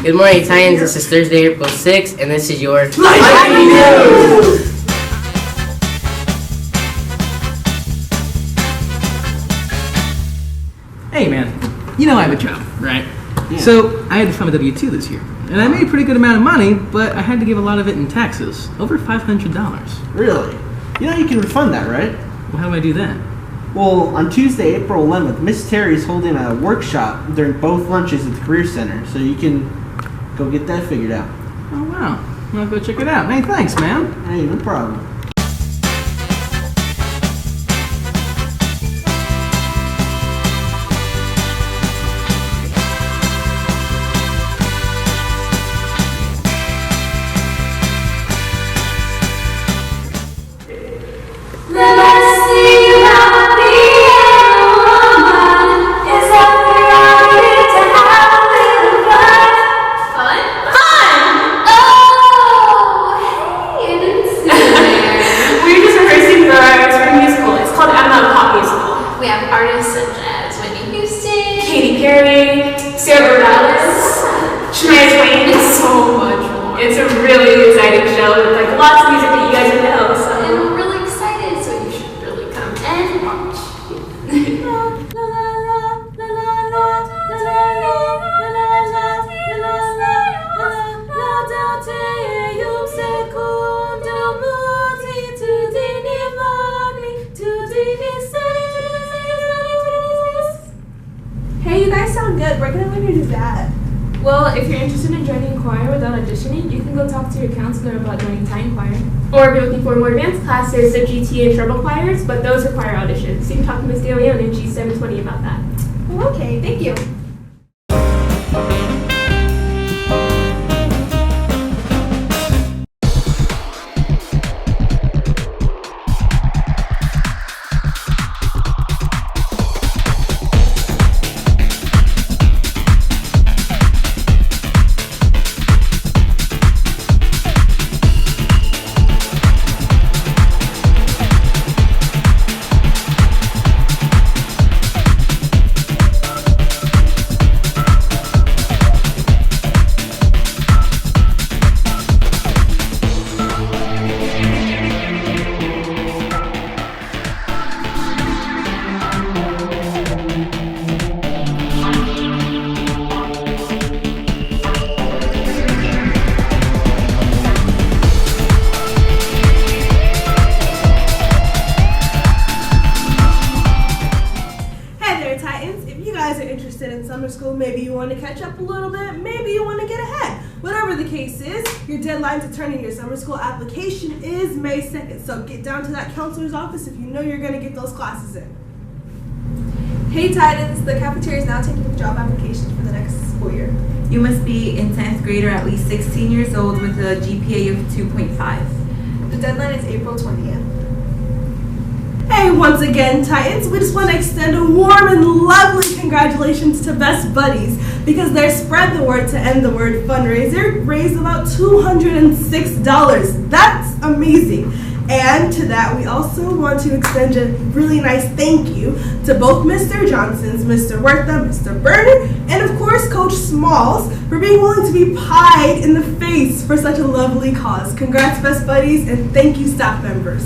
Good morning, Titans. This is Thursday, April 6th, and this is your Lightning News! Hey man, you know I have a job, right? Yeah. So I had to file my W-2 this year. And I made a pretty good amount of money, but I had to give a lot of it in taxes. Over $500. Really? You know you can refund that, right? Well, how do I do that? Well, on Tuesday, April 11th, Miss Terry is holding a workshop during both lunches at the Career Center, so you can go get that figured out. Oh, wow. I'll go check it out. Hey, thanks, man. Hey, no problem. Let us sing about the woman. Is that we're out here to have a little fun? Fun? Oh, hey, I didn't see you there. We're just rehearsing for our spring musical. It's called I'm Not a Pop Musical. We have artists such as Whitney Houston, Katy Perry, Sarah Bareilles, Shania Twain. It's so much more. It's a really exciting show with like lots of music that you guys would know. So. And we're really excited, so you should really come and watch. Hey, you guys sound good. Where can I learn to do that? Well, if you're interested in joining choir without auditioning, you can go talk to your counselor about joining Titan Choir. Or if you're looking for more advanced classes, the GT and treble choirs, but those require auditions. So you can talk to Ms. De Leon in G720 about that. Well, okay, thank you. In summer school, maybe you want to catch up a little bit, maybe you want to get ahead. Whatever the case is, your deadline to turn in your summer school application is May 2nd, so get down to that counselor's office if you know you're going to get those classes in. Hey Titans, the cafeteria is now taking job applications for the next school year. You must be in 10th grade or at least 16 years old with a GPA of 2.5. The deadline is April 20th. Hey, once again, Titans, we just want to extend a warm and lovely congratulations to Best Buddies because their Spread the Word to End the Word fundraiser raised about $206. That's amazing. And to that, we also want to extend a really nice thank you to both Mr. Johnsons, Mr. Wertha, Mr. Berner, and of course Coach Smalls for being willing to be pied in the face for such a lovely cause. Congrats, Best Buddies, and thank you, staff members.